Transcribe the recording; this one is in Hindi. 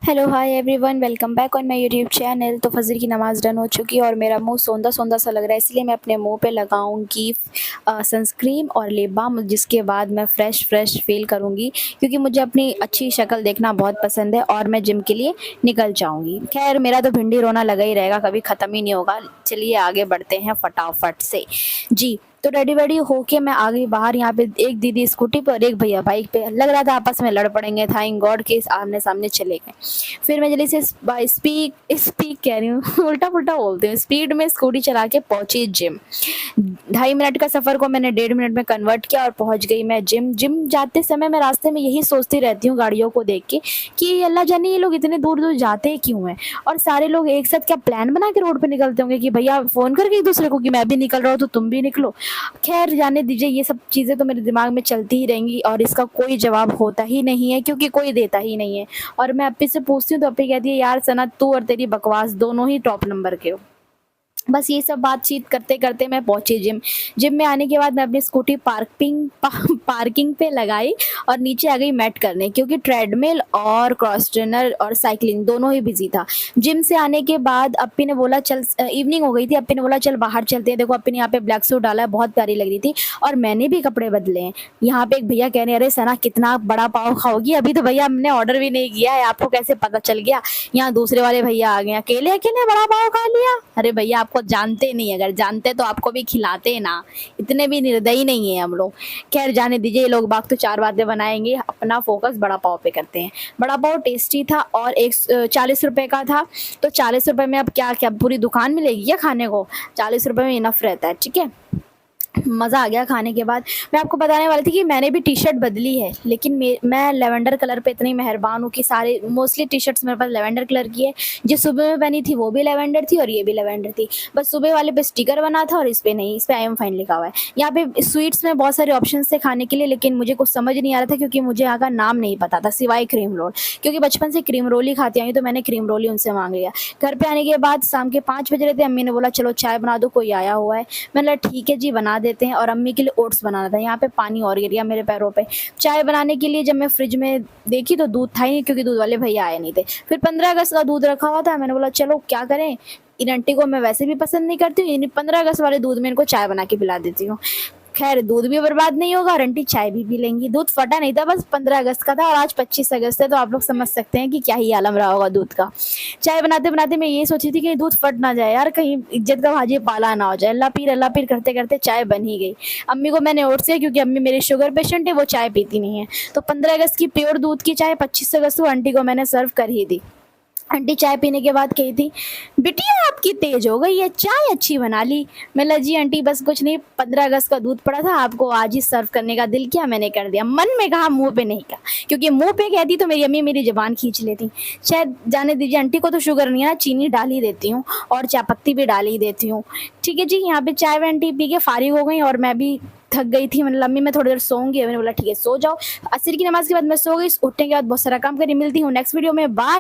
Hello hi everyone, welcome back on my YouTube channel. तो फजर की नमाज़ डन हो चुकी है और मेरा मुंह सौंधा सौंधा सा लग रहा है, इसलिए मैं अपने मुंह पे लगाऊंगी सनस्क्रीन और लिप बाम, जिसके बाद मैं फ़्रेश फील करूंगी क्योंकि मुझे अपनी अच्छी शक्ल देखना बहुत पसंद है और मैं जिम के लिए निकल जाऊंगी। खैर, मेरा तो भिंडी रोना लगा ही रहेगा, कभी ख़त्म ही नहीं होगा। चलिए आगे बढ़ते हैं फटाफट से। जी, तो रेडी वेडी होके मैं आ गई बाहर। यहाँ पे एक दीदी स्कूटी पर और एक भैया बाइक पे, लग रहा था आपस में लड़ पड़ेंगे। थैंक गॉड के आमने सामने चले गए। फिर मैं जल्दी से स्पीक स्पीक कह रही हूँ उल्टा पुल्टा बोलती हूँ, स्पीड में स्कूटी चला के पहुंची जिम। 2.5 मिनट का सफ़र को मैंने 1.5 मिनट में कन्वर्ट किया और पहुंच गई मैं जिम। जिम जाते समय मैं रास्ते में यही सोचती रहती हूँ गाड़ियों को देख के कि अल्लाह जाने ये लोग इतने दूर दूर जाते क्यों हैं, और सारे लोग एक साथ क्या प्लान बना के रोड पे निकलते होंगे कि भैया फ़ोन करके एक दूसरे को कि मैं भी निकल रहा हूँ तो तुम भी निकलो। खैर जाने दीजिए, ये सब चीज़ें तो मेरे दिमाग में चलती ही रहेंगी और इसका कोई जवाब होता ही नहीं है क्योंकि कोई देता ही नहीं है। और मैं अप्पी से पूछती हूँ तो अप्पी कहती है, यार सना, तू और तेरी बकवास दोनों ही टॉप नंबर के हो। बस ये सब बातचीत करते करते मैं पहुंची जिम। जिम में आने के बाद मैं अपनी स्कूटी पार्किंग पे लगाई और नीचे आ गई मैट करने, क्योंकि ट्रेडमिल और क्रॉस ट्रेनर और साइकिलिंग दोनों ही बिजी था। जिम से आने के बाद अप्पी ने बोला चल, इवनिंग हो गई थी, अप्पी ने बोला चल बाहर चलते हैं। देखो अप्पी ने यहाँ पे ब्लैक सूट डाला है, बहुत प्यारी लग रही थी और मैंने भी कपड़े बदले हैं। यहाँ पे एक भैया कह रहे हैं, अरे सना कितना बड़ा पाव खाओगी, अभी तो भैया हमने ऑर्डर भी नहीं किया है, आपको कैसे पता चल गया। यहाँ दूसरे वाले भैया आ गए, अकेले अकेले बड़ा पाव खा लिया। अरे भैया आपको जानते नहीं, अगर जानते तो आपको भी खिलाते ना, इतने भी निर्दयी नहीं है हम लोग। खैर जाने दीजिए, ये लोग बाग तो चार बातें बनाएंगे, अपना फोकस बड़ा पाव पे करते हैं। बड़ा पाव टेस्टी था और 40 रुपए का था। तो 40 रुपए में अब क्या क्या पूरी दुकान मिलेगी क्या खाने को? 40 रुपए में इनफ रहता है, ठीक है। मज़ा आ गया खाने के बाद। मैं आपको बताने वाली थी कि मैंने भी टी शर्ट बदली है, लेकिन मैं लेवेंडर कलर पे इतनी मेहरबान हूँ कि सारे मोस्टली टी शर्ट्स मेरे पास लेवेंडर कलर की है। जो सुबह में पहनी थी वो भी लेवेंडर थी और ये भी लेवेंडर थी। बस सुबह वाले पे स्टिकर बना था और इस पे नहीं, इस पे आई एम फाइन लिखा हुआ है। यहाँ पे स्वीट्स में बहुत सारे ऑप्शन थे खाने के लिए, लेकिन मुझे कुछ समझ नहीं आ रहा था क्योंकि मुझे यहाँ का नाम नहीं पता था सिवाय क्रीम रोल, क्योंकि बचपन से क्रीम रोल ही खाती आई तो मैंने क्रीम रोल ही उनसे मांग लिया। घर पे आने के बाद शाम के 5 बज रहे थे, अम्मी ने बोला चलो चाय बना दो, कोई आया हुआ है। मैंने बोला ठीक है जी बना देते हैं, और अम्मी के लिए ओट्स बनाना था। यहाँ पे पानी और गिर गया मेरे पैरों पे। चाय बनाने के लिए जब मैं फ्रिज में देखी तो दूध था ही नहीं, क्योंकि दूध वाले भैया आए नहीं थे। फिर 15 अगस्त का दूध रखा हुआ था, मैंने बोला चलो क्या करें, इन आंटी को मैं वैसे भी पसंद नहीं करती हूँ, इन 15 अगस्त वाले दूध में इनको चाय बना के पिला देती हूँ। खैर दूध भी बर्बाद नहीं होगा और आंटी चाय भी पी लेंगी। दूध फटा नहीं था, बस 15 अगस्त का था और आज 25 अगस्त है, तो आप लोग समझ सकते हैं कि क्या ही आलम रहा होगा दूध का। चाय बनाते बनाते मैं ये सोची थी कि दूध फट ना जाए यार, कहीं इज्जत का भाजी पाला ना हो जाए। अल्लाह पीर करते करते चाय बन ही गई। अम्मी को मैंने ओट्स दिया क्योंकि अम्मी मेरी शुगर पेशेंट है, वो चाय पीती नहीं है। तो 15 अगस्त की प्योर दूध की चाय 25 अगस्त को आंटी को मैंने सर्व कर ही दी। आंटी चाय पीने के बाद कही थी, बिटिया आपकी तेज हो गई है, चाय अच्छी बना ली। मैं जी आंटी बस कुछ नहीं, 15 अगस्त का दूध पड़ा था, आपको आज ही सर्व करने का दिल किया, मैंने कर दिया। मन में कहा, मुंह पे नहीं कहा, क्योंकि मुंह पे कहती तो मेरी अम्मी मेरी जबान खींच लेती। शायद जाने दीजिए, आंटी को तो शुगर नहीं है ना, चीनी डाल ही देती हूँ और चाय पत्ती भी डाल ही देती हूँ। ठीक है जी, यहाँ पे चाय व आंटी पी के फारिग हो गई और मैं भी थक गई थी। मैंने अम्मी मैं थोड़ी देर सोऊंगी, मैंने बोला ठीक है सो जाओ। असर की नमाज के बाद मैं सो गई। उठने के बाद बहुत सारा काम करी। मिलती हूँ नेक्स्ट वीडियो में, बाय।